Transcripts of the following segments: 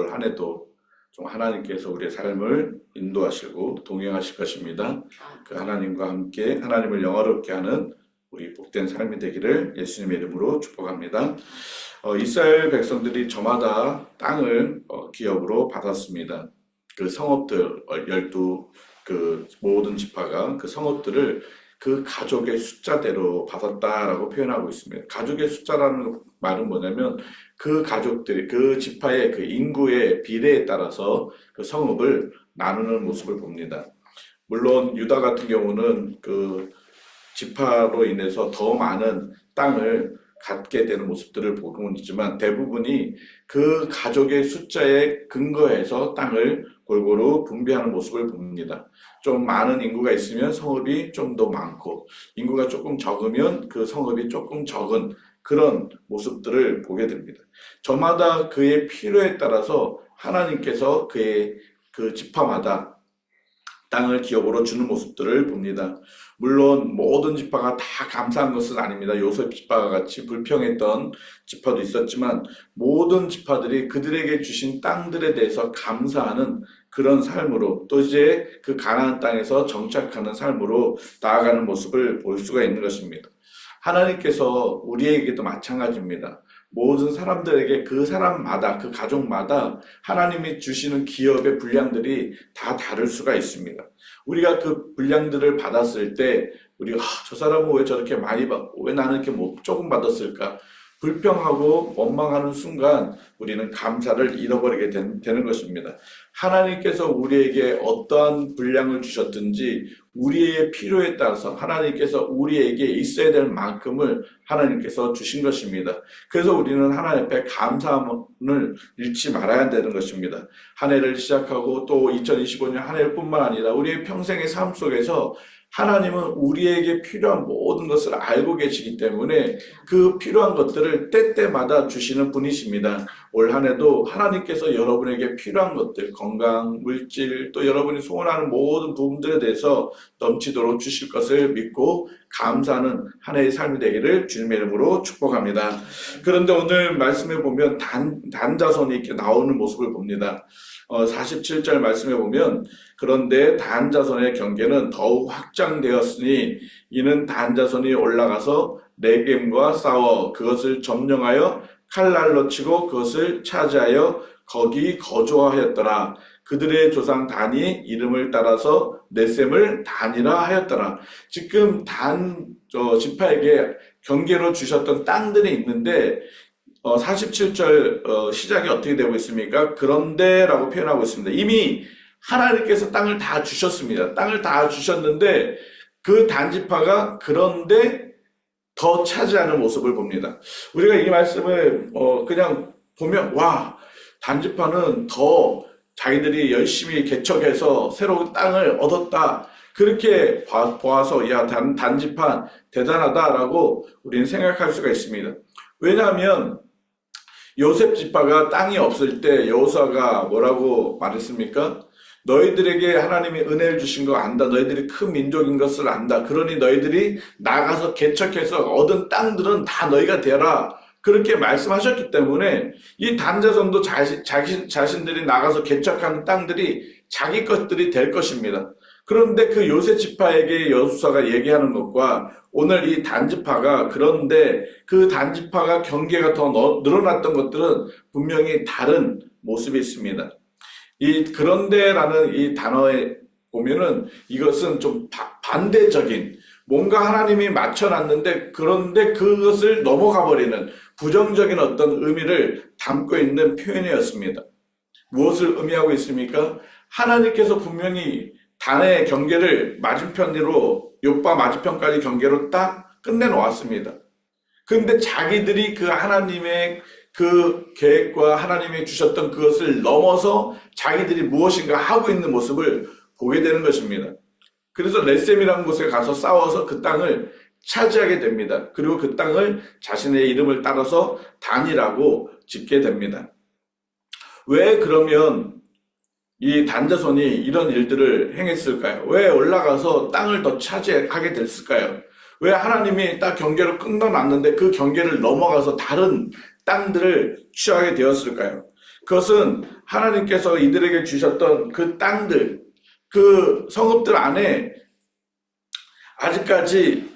올 한 해도 좀 하나님께서 우리의 삶을 인도하시고 동행하실 것입니다. 그 하나님과 함께 하나님을 영화롭게 하는 우리 복된 삶이 되기를 예수님의 이름으로 축복합니다. 이스라엘 백성들이 저마다 땅을 기업으로 받았습니다. 그 성읍들 12 그 모든 지파가 그 성읍들을 그 가족의 숫자대로 받았다라고 표현하고 있습니다. 가족의 숫자라는 말은 뭐냐면 그 가족들이 그 지파의 그 인구의 비례에 따라서 그 성읍을 나누는 모습을 봅니다. 물론 유다 같은 경우는 그 지파로 인해서 더 많은 땅을 갖게 되는 모습들을 보고는 있지만 대부분이 그 가족의 숫자에 근거해서 땅을 골고루 분배하는 모습을 봅니다. 좀 많은 인구가 있으면 성읍이 좀 더 많고 인구가 조금 적으면 그 성읍이 조금 적은 그런 모습들을 보게 됩니다. 저마다 그의 필요에 따라서 하나님께서 그의 그 지파마다 땅을 기업으로 주는 모습들을 봅니다. 물론 모든 지파가 다 감사한 것은 아닙니다. 요셉 지파가 같이 불평했던 지파도 있었지만 모든 지파들이 그들에게 주신 땅들에 대해서 감사하는 그런 삶으로 또 이제 그 가나안 땅에서 정착하는 삶으로 나아가는 모습을 볼 수가 있는 것입니다. 하나님께서 우리에게도 마찬가지입니다. 모든 사람들에게 그 사람마다 그 가족마다 하나님이 주시는 기업의 분량들이 다 다를 수가 있습니다. 우리가 그 분량들을 받았을 때 우리가 저 사람은 왜 저렇게 많이 받고 왜 나는 이렇게 조금 받았을까 불평하고 원망하는 순간 우리는 감사를 잃어버리게 되는 것입니다. 하나님께서 우리에게 어떠한 분량을 주셨든지 우리의 필요에 따라서 하나님께서 우리에게 있어야 될 만큼을 하나님께서 주신 것입니다. 그래서 우리는 하나님 앞에 감사함을 잃지 말아야 되는 것입니다. 한 해를 시작하고 또 2025년 한 해뿐만 아니라 우리의 평생의 삶 속에서 하나님은 우리에게 필요한 모든 것을 알고 계시기 때문에 그 필요한 것들을 때때마다 주시는 분이십니다. 올 한 해도 하나님께서 여러분에게 필요한 것들, 건강, 물질, 또 여러분이 소원하는 모든 부분들에 대해서 넘치도록 주실 것을 믿고 감사하는 한 해의 삶이 되기를 주님의 이름으로 축복합니다. 그런데 오늘 말씀에 보면 단자손이 이렇게 나오는 모습을 봅니다. 47절 말씀에 보면 그런데 단자손의 경계는 더욱 확장되었으니 이는 단자손이 올라가서 네겜과 싸워 그것을 점령하여 칼날로 치고 그것을 차지하여 거기 거주하였더라. 그들의 조상 단이 이름을 따라서 넷셈을 단이라 하였더라. 지금 지파에게 경계로 주셨던 땅들이 있는데 47절 시작이 어떻게 되고 있습니까? 그런데라고 표현하고 있습니다. 이미 하나님께서 땅을 다 주셨습니다. 땅을 다 주셨는데 그 단지파가 그런데 더 차지하는 모습을 봅니다. 우리가 이 말씀을 그냥 보면 와 단지파는 더 자기들이 열심히 개척해서 새로운 땅을 얻었다. 그렇게 보아서 야 단지파 대단하다라고 우리는 생각할 수가 있습니다. 왜냐하면 요셉 지파가 땅이 없을 때 여호수아가 뭐라고 말했습니까? 너희들에게 하나님이 은혜를 주신 거 안다. 너희들이 큰 민족인 것을 안다. 그러니 너희들이 나가서 개척해서 얻은 땅들은 다 너희가 되라. 그렇게 말씀하셨기 때문에 이 단자손도 자신들이 나가서 개척하는 땅들이 자기 것들이 될 것입니다. 그런데 그 요셉 지파에게 여호수아가 얘기하는 것과 오늘 이 단지파가 그런데 그 단지파가 경계가 더 늘어났던 것들은 분명히 다른 모습이 있습니다. 이 그런데라는 이 단어에 보면은 이것은 좀 반대적인 뭔가 하나님이 맞춰놨는데 그런데 그것을 넘어가 버리는 부정적인 어떤 의미를 담고 있는 표현이었습니다. 무엇을 의미하고 있습니까? 하나님께서 분명히 단의 경계를 맞은편으로 욥바 맞은편까지 경계로 딱 끝내놓았습니다. 그런데 자기들이 그 하나님의 그 계획과 하나님이 주셨던 그것을 넘어서 자기들이 무엇인가 하고 있는 모습을 보게 되는 것입니다. 그래서 렛셈이라는 곳에 가서 싸워서 그 땅을 차지하게 됩니다. 그리고 그 땅을 자신의 이름을 따라서 단이라고 짓게 됩니다. 왜 그러면 이 단자손이 이런 일들을 행했을까요? 왜 올라가서 땅을 더 차지하게 됐을까요? 왜 하나님이 딱 경계를 끊어놨는데 그 경계를 넘어가서 다른 땅들을 취하게 되었을까요? 그것은 하나님께서 이들에게 주셨던 그 땅들, 그 성읍들 안에 아직까지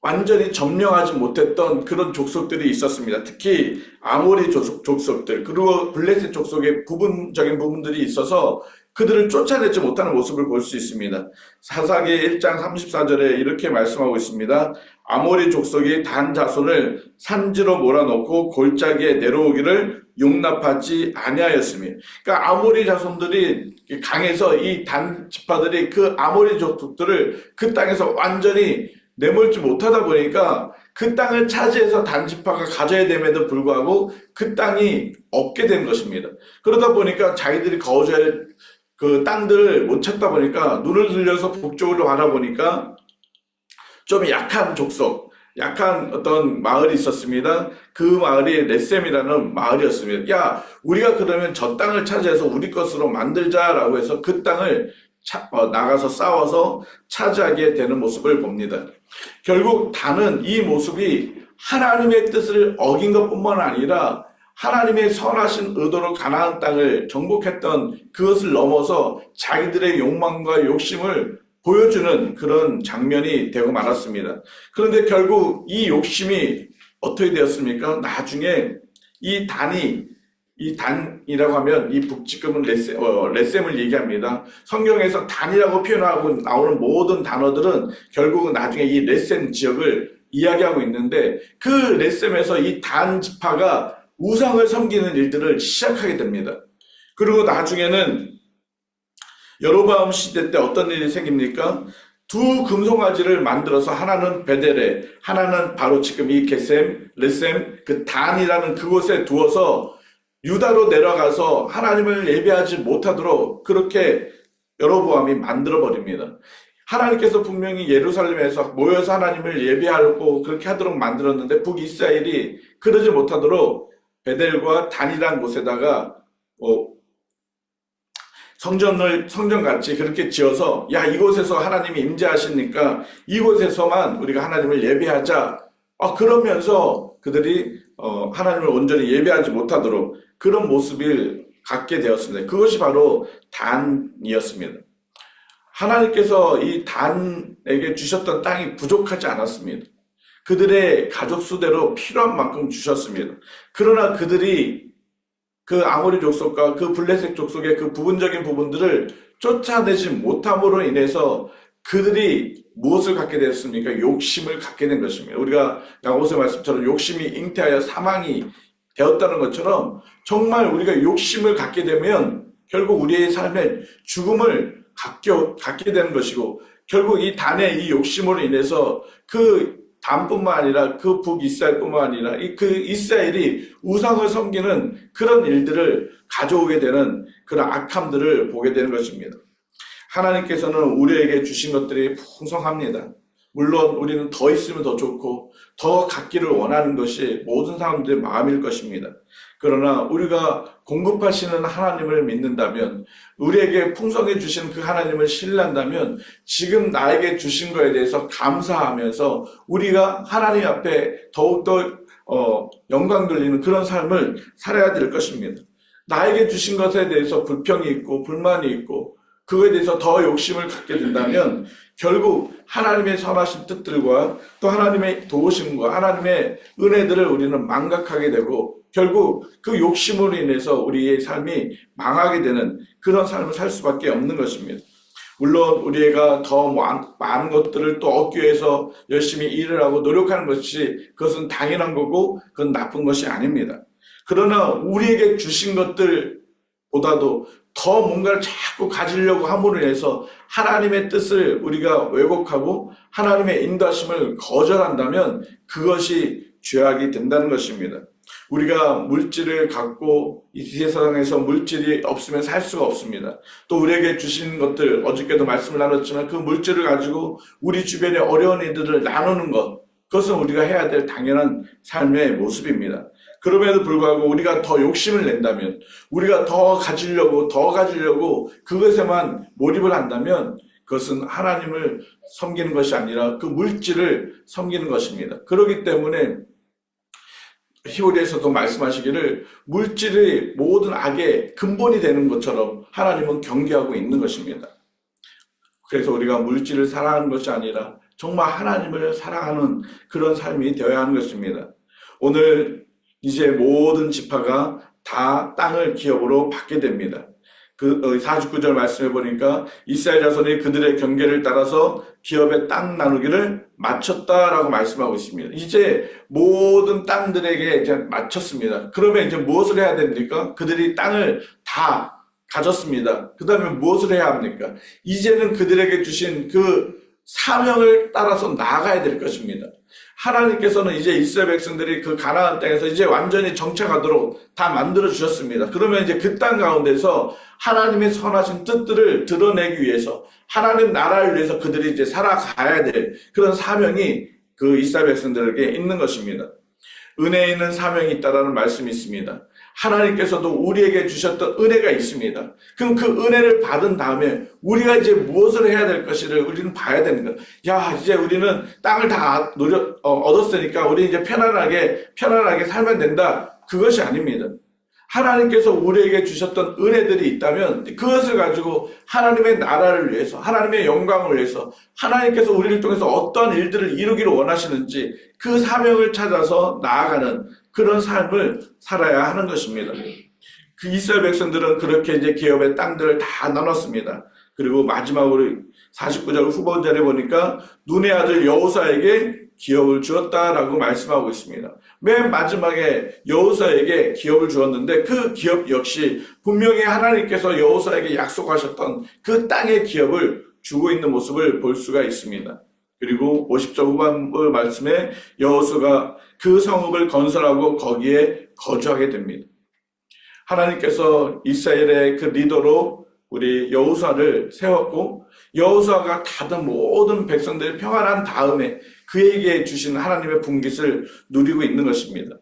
완전히 점령하지 못했던 그런 족속들이 있었습니다. 특히 아모리 족속들, 그리고 블레셋 족속의 부분적인 부분들이 있어서 그들을 쫓아내지 못하는 모습을 볼 수 있습니다. 사사기 1장 34절에 이렇게 말씀하고 있습니다. 아모리 족속이 단 자손을 산지로 몰아넣고 골짜기에 내려오기를 용납하지 아니하였으며, 그러니까 아모리 자손들이 강해서 이 단 지파들이 그 아모리 족속들을 그 땅에서 완전히 내몰지 못하다 보니까 그 땅을 차지해서 단지파가 가져야 됨에도 불구하고 그 땅이 없게 된 것입니다. 그러다 보니까 자기들이 거주할 그 땅들을 못 찾다 보니까 눈을 들려서 북쪽으로 바라보니까 좀 약한 족속, 약한 어떤 마을이 있었습니다. 그 마을이 레셈이라는 마을이었습니다. 야, 우리가 그러면 저 땅을 차지해서 우리 것으로 만들자라고 해서 그 땅을 나가서 싸워서 차지하게 되는 모습을 봅니다. 결국 단은 이 모습이 하나님의 뜻을 어긴 것뿐만 아니라 하나님의 선하신 의도로 가나안 땅을 정복했던 그것을 넘어서 자기들의 욕망과 욕심을 보여주는 그런 장면이 되고 말았습니다. 그런데 결국 이 욕심이 어떻게 되었습니까? 나중에 이 단이라고 하면 이 북지금은 레셈을 얘기합니다. 성경에서 단이라고 표현하고 나오는 모든 단어들은 결국은 나중에 이 레셈 지역을 이야기하고 있는데, 그 레셈에서 이 단 지파가 우상을 섬기는 일들을 시작하게 됩니다. 그리고 나중에는 여로보암 시대 때 어떤 일이 생깁니까? 두 금송아지를 만들어서 하나는 베델에, 하나는 바로 지금 이 게셈, 레셈, 그 단이라는 그곳에 두어서 유다로 내려가서 하나님을 예배하지 못하도록 그렇게 여로보암이 만들어버립니다. 하나님께서 분명히 예루살렘에서 모여서 하나님을 예배하고 그렇게 하도록 만들었는데 북이스라엘이 그러지 못하도록 베델과 단이라는 곳에다가 성전같이 그렇게 지어서, 야, 이곳에서 하나님이 임재하시니까 이곳에서만 우리가 하나님을 예배하자. 그러면서 그들이 하나님을 온전히 예배하지 못하도록 그런 모습을 갖게 되었습니다. 그것이 바로 단이었습니다. 하나님께서 이 단에게 주셨던 땅이 부족하지 않았습니다. 그들의 가족 수대로 필요한 만큼 주셨습니다. 그러나 그들이 그 아모리 족속과 그 블레셋 족속의 그 부분적인 부분들을 쫓아내지 못함으로 인해서 그들이 무엇을 갖게 되었습니까? 욕심을 갖게 된 것입니다. 우리가 야고보서 말씀처럼 욕심이 잉태하여 사망이 되었다는 것처럼 정말 우리가 욕심을 갖게 되면 결국 우리의 삶에 죽음을 갖게 되는 것이고, 결국 이 단의 이 욕심으로 인해서 그 단뿐만 아니라 그 북이스라엘뿐만 아니라 그 이스라엘이 우상을 섬기는 그런 일들을 가져오게 되는 그런 악함들을 보게 되는 것입니다. 하나님께서는 우리에게 주신 것들이 풍성합니다. 물론 우리는 더 있으면 더 좋고 더 갖기를 원하는 것이 모든 사람들의 마음일 것입니다. 그러나 우리가 공급하시는 하나님을 믿는다면, 우리에게 풍성해 주신 그 하나님을 신뢰한다면 지금 나에게 주신 것에 대해서 감사하면서 우리가 하나님 앞에 더욱더 영광 돌리는 그런 삶을 살아야 될 것입니다. 나에게 주신 것에 대해서 불평이 있고 불만이 있고 그거에 대해서 더 욕심을 갖게 된다면 결국 하나님의 선하신 뜻들과 또 하나님의 도우심과 하나님의 은혜들을 우리는 망각하게 되고 결국 그 욕심으로 인해서 우리의 삶이 망하게 되는 그런 삶을 살 수밖에 없는 것입니다. 물론 우리가 더 많은 것들을 또 얻기 위해서 열심히 일을 하고 노력하는 것이 그것은 당연한 거고 그건 나쁜 것이 아닙니다. 그러나 우리에게 주신 것들보다도 더 뭔가를 자꾸 가지려고 함으로 인해서 하나님의 뜻을 우리가 왜곡하고 하나님의 인도하심을 거절한다면 그것이 죄악이 된다는 것입니다. 우리가 물질을 갖고 이 세상에서 물질이 없으면 살 수가 없습니다. 또 우리에게 주신 것들, 어저께도 말씀을 나눴지만 그 물질을 가지고 우리 주변의 어려운 이들을 나누는 것, 그것은 우리가 해야 될 당연한 삶의 모습입니다. 그럼에도 불구하고 우리가 더 욕심을 낸다면, 우리가 더 가지려고 그것에만 몰입을 한다면 그것은 하나님을 섬기는 것이 아니라 그 물질을 섬기는 것입니다. 그렇기 때문에 히브리에서도 말씀하시기를 물질이 모든 악의 근본이 되는 것처럼 하나님은 경계하고 있는 것입니다. 그래서 우리가 물질을 사랑하는 것이 아니라 정말 하나님을 사랑하는 그런 삶이 되어야 하는 것입니다. 오늘 이제 모든 지파가 다 땅을 기업으로 받게 됩니다. 그 49절 말씀해 보니까 이스라엘 자손이 그들의 경계를 따라서 기업의 땅 나누기를 마쳤다라고 말씀하고 있습니다. 이제 모든 땅들에게 이제 마쳤습니다. 그러면 이제 무엇을 해야 됩니까? 그들이 땅을 다 가졌습니다. 그 다음에 무엇을 해야 합니까? 이제는 그들에게 주신 그 사명을 따라서 나아가야 될 것입니다. 하나님께서는 이제 이스라엘 백성들이 그 가나안 땅에서 이제 완전히 정착하도록 다 만들어 주셨습니다. 그러면 이제 그 땅 가운데서 하나님의 선하신 뜻들을 드러내기 위해서 하나님 나라를 위해서 그들이 이제 살아가야 될 그런 사명이 그 이스라엘 백성들에게 있는 것입니다. 은혜에 있는 사명이 있다라는 말씀이 있습니다. 하나님께서도 우리에게 주셨던 은혜가 있습니다. 그럼 그 은혜를 받은 다음에 우리가 이제 무엇을 해야 될 것을 우리는 봐야 되는 거예요. 야, 이제 우리는 땅을 다 얻었으니까 우리 이제 편안하게 살면 된다. 그것이 아닙니다. 하나님께서 우리에게 주셨던 은혜들이 있다면 그것을 가지고 하나님의 나라를 위해서, 하나님의 영광을 위해서, 하나님께서 우리를 통해서 어떤 일들을 이루기를 원하시는지 그 사명을 찾아서 나아가는 그런 삶을 살아야 하는 것입니다. 그 이스라엘 백성들은 그렇게 이제 기업의 땅들을 다 나눴습니다. 그리고 마지막으로 49절 후반절에 보니까 눈의 아들 여호사에게 기업을 주었다라고 말씀하고 있습니다. 맨 마지막에 여호사에게 기업을 주었는데 그 기업 역시 분명히 하나님께서 여호사에게 약속하셨던 그 땅의 기업을 주고 있는 모습을 볼 수가 있습니다. 그리고 50절 후반부 말씀에 여호수아가 그 성읍을 건설하고 거기에 거주하게 됩니다. 하나님께서 이스라엘의 그 리더로 우리 여호수아를 세웠고 여호수아가 다른 모든 백성들이 평안한 다음에 그에게 주신 하나님의 분깃을 누리고 있는 것입니다.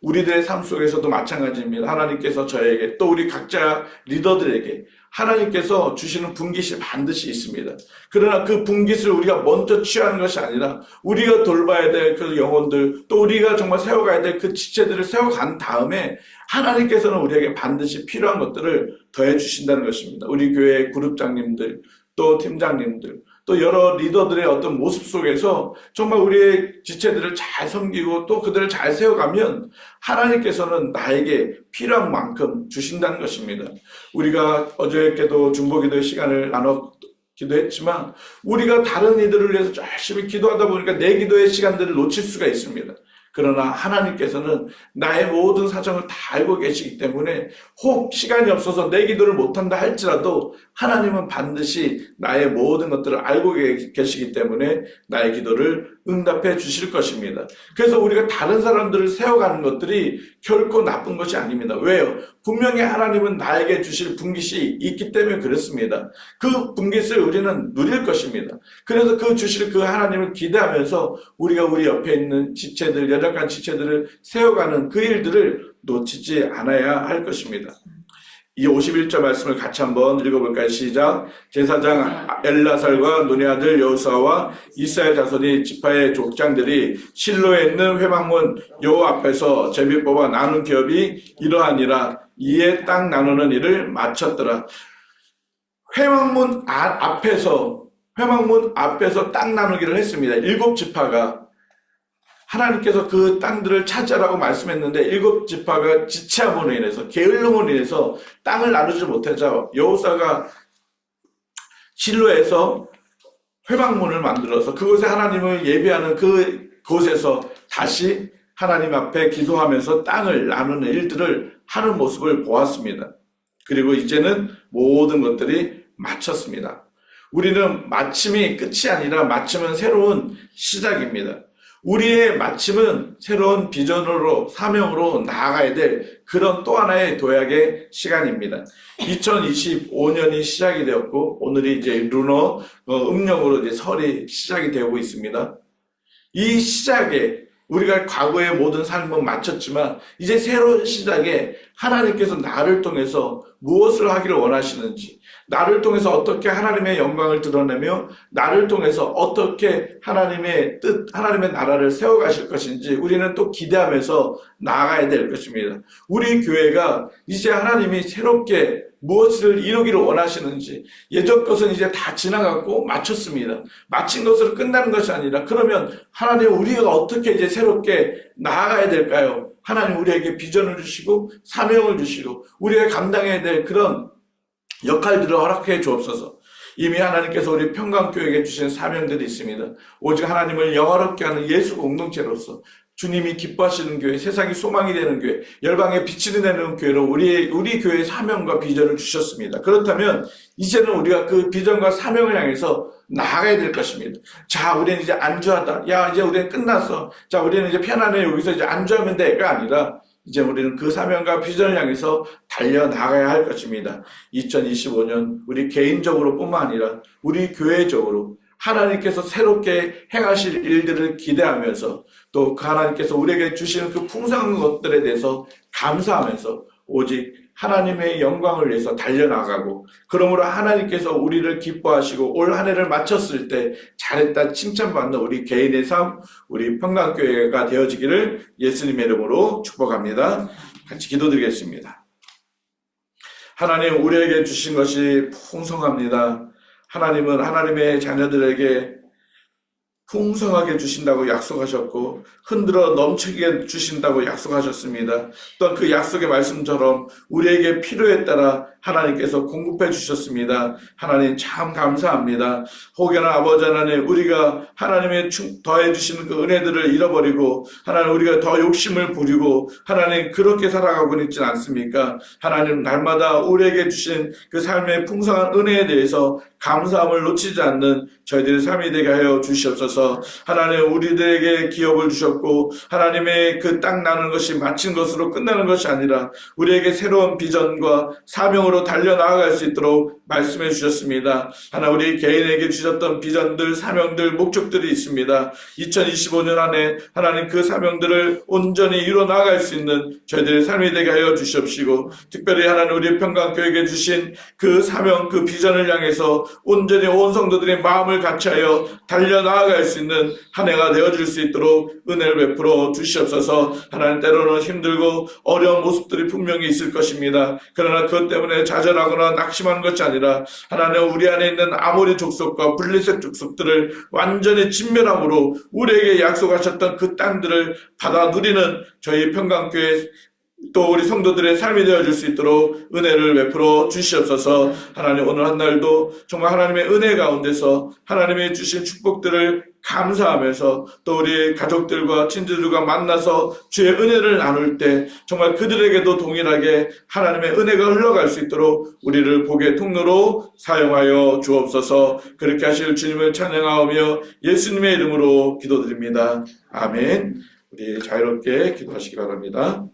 우리들의 삶 속에서도 마찬가지입니다. 하나님께서 저에게 또 우리 각자 리더들에게 하나님께서 주시는 분깃이 반드시 있습니다. 그러나 그 분깃을 우리가 먼저 취하는 것이 아니라 우리가 돌봐야 될 그 영혼들 또 우리가 정말 세워가야 될 그 지체들을 세워간 다음에 하나님께서는 우리에게 반드시 필요한 것들을 더해 주신다는 것입니다. 우리 교회 그룹장님들 또 팀장님들 또 여러 리더들의 어떤 모습 속에서 정말 우리의 지체들을 잘 섬기고 또 그들을 잘 세워가면 하나님께서는 나에게 필요한 만큼 주신다는 것입니다. 우리가 어저께도 중보기도의 시간을 나눴기도 했지만 우리가 다른 이들을 위해서 열심히 기도하다 보니까 내 기도의 시간들을 놓칠 수가 있습니다. 그러나 하나님께서는 나의 모든 사정을 다 알고 계시기 때문에 혹 시간이 없어서 내 기도를 못한다 할지라도 하나님은 반드시 나의 모든 것들을 알고 계시기 때문에 나의 기도를 응답해 주실 것입니다. 그래서 우리가 다른 사람들을 세워가는 것들이 결코 나쁜 것이 아닙니다. 왜요? 분명히 하나님은 나에게 주실 분깃이 있기 때문에 그렇습니다. 그 분깃을 우리는 누릴 것입니다. 그래서 그 주실 그 하나님을 기대하면서 우리가 우리 옆에 있는 지체들, 연약한 지체들을 세워가는 그 일들을 놓치지 않아야 할 것입니다. 이 51절 말씀을 같이 한번 읽어볼까요? 시작. 제사장 엘라살과 눈의 아들 여호수아와 이스라엘 자손이 지파의 족장들이 실로에 있는 회막문 여호와 앞에서 제비 뽑아 나눈 기업이 이러하니라. 이에 땅 나누는 일을 마쳤더라. 회막문 앞에서 땅 나누기를 했습니다. 7지파가 하나님께서 그 땅들을 차지하라고 말씀했는데 7지파가 지체함으로 인해서 게을름으로 인해서 땅을 나누지 못하자 여호수아가 실로에서 회막문을 만들어서 그곳에 하나님을 예배하는 그곳에서 다시 하나님 앞에 기도하면서 땅을 나누는 일들을 하는 모습을 보았습니다. 그리고 이제는 모든 것들이 마쳤습니다. 우리는 마침이 끝이 아니라 마침은 새로운 시작입니다. 우리의 마침은 새로운 비전으로 사명으로 나아가야 될 그런 또 하나의 도약의 시간입니다. 2025년이 시작이 되었고 오늘이 이제 루너 음력으로 이제 설이 시작이 되고 있습니다. 이 시작에 우리가 과거의 모든 삶은 마쳤지만 이제 새로운 시작에 하나님께서 나를 통해서 무엇을 하기를 원하시는지, 나를 통해서 어떻게 하나님의 영광을 드러내며 나를 통해서 어떻게 하나님의 뜻, 하나님의 나라를 세워가실 것인지 우리는 또 기대하면서 나아가야 될 것입니다. 우리 교회가 이제 하나님이 새롭게 무엇을 이루기를 원하시는지, 예전 것은 이제 다 지나갔고 마쳤습니다. 마친 것으로 끝나는 것이 아니라, 그러면 하나님 우리가 어떻게 이제 새롭게 나아가야 될까요? 하나님 우리에게 비전을 주시고 사명을 주시고 우리가 감당해야 될 그런 역할들을 허락해 주옵소서. 이미 하나님께서 우리 평강교회에게 주신 사명들이 있습니다. 오직 하나님을 영화롭게 하는 예수 공동체로서 주님이 기뻐하시는 교회, 세상이 소망이 되는 교회, 열방에 빛이 되는 교회로 우리 교회의 사명과 비전을 주셨습니다. 그렇다면 이제는 우리가 그 비전과 사명을 향해서 나아가야 될 것입니다. 자, 우리는 이제 안주하다. 야, 이제 우리는 끝났어. 자, 우리는 이제 편안해. 여기서 이제 안주하면 돼가 아니라 이제 우리는 그 사명과 비전을 향해서 달려나가야 할 것입니다. 2025년 우리 개인적으로 뿐만 아니라 우리 교회적으로 하나님께서 새롭게 행하실 일들을 기대하면서 또 그 하나님께서 우리에게 주시는 그 풍성한 것들에 대해서 감사하면서 오직 하나님의 영광을 위해서 달려나가고, 그러므로 하나님께서 우리를 기뻐하시고 올 한 해를 마쳤을 때 잘했다 칭찬받는 우리 개인의 삶, 우리 평강교회가 되어지기를 예수님의 이름으로 축복합니다. 같이 기도드리겠습니다. 하나님, 우리에게 주신 것이 풍성합니다. 하나님은 하나님의 자녀들에게 풍성하게 주신다고 약속하셨고 흔들어 넘치게 주신다고 약속하셨습니다. 또한 그 약속의 말씀처럼 우리에게 필요에 따라 하나님께서 공급해 주셨습니다. 하나님 참 감사합니다. 혹여나 아버지 하나님 우리가 하나님의 더해 주시는 그 은혜들을 잃어버리고 하나님 우리가 더 욕심을 부리고 하나님 그렇게 살아가고 있지 않습니까? 하나님 날마다 우리에게 주신 그 삶의 풍성한 은혜에 대해서 감사함을 놓치지 않는 저희들의 삶이 되게 하여 주시옵소서. 하나님 우리들에게 기업을 주셨고 하나님의 그 땅 나는 것이 마친 것으로 끝나는 것이 아니라 우리에게 새로운 비전과 사명으로 달려나아갈 수 있도록 말씀해 주셨습니다. 하나 우리 개인에게 주셨던 비전들, 사명들, 목적들이 있습니다. 2025년 안에 하나님 그 사명들을 온전히 이루어 나아갈 수 있는 저희들의 삶이 되게 하여 주시옵시고, 특별히 하나님 우리 평강교회에게 주신 그 사명, 그 비전을 향해서 온전히 온 성도들의 마음을 같이하여 달려나아갈 수 있는 한 해가 되어줄 수 있도록 은혜를 베풀어 주시옵소서. 하나님 때로는 힘들고 어려운 모습들이 분명히 있을 것입니다. 그러나 그것 때문에 좌절하거나 낙심하는 것이 아니라 하나님 우리 안에 있는 아모리 족속과 블레셋 족속들을 완전히 진멸함으로 우리에게 약속하셨던 그 땅들을 받아 누리는 저희 평강교회 또 우리 성도들의 삶이 되어줄 수 있도록 은혜를 베풀어 주시옵소서. 하나님 오늘 한 날도 정말 하나님의 은혜 가운데서 하나님의 주신 축복들을 감사하면서 또 우리 가족들과 친지들과 만나서 주의 은혜를 나눌 때 정말 그들에게도 동일하게 하나님의 은혜가 흘러갈 수 있도록 우리를 복의 통로로 사용하여 주옵소서. 그렇게 하실 주님을 찬양하오며 예수님의 이름으로 기도드립니다. 아멘. 우리 자유롭게 기도하시기 바랍니다.